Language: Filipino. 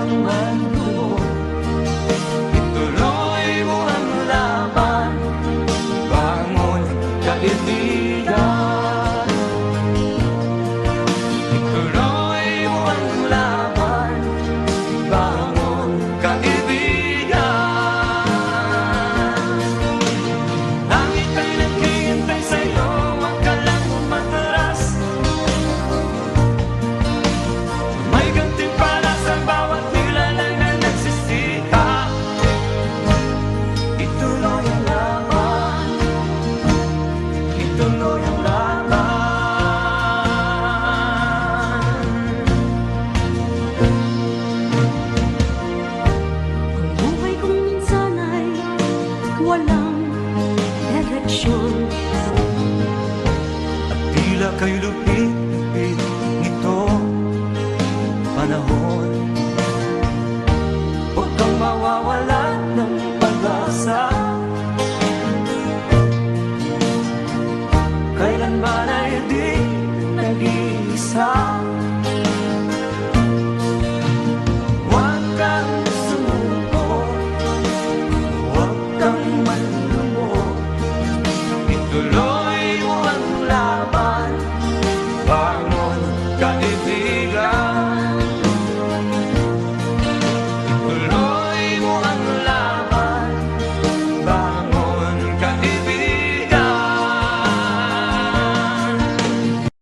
kang manlumo. Ituloy mo ang laban, bangon kaibigan. Ituloy mo ang laban, bangon kaibigan. Langit ay naghihintay sa'yo, wag ka lang umatras. May gantimpala sa bawat nilalang na nagsisikap. Ituloy ang laban, ituloy ang laban. Ang buhay kong minsan ay walang direksyon. At tila kay lupit-lupit nito panahon. Huwag kang mawawalan ng pag-asa. Kailanman ay di nag-iisa. Huwag kang sumuko, huwag kang manlumo. Ituloy mo ang laban, bangon kaibigan.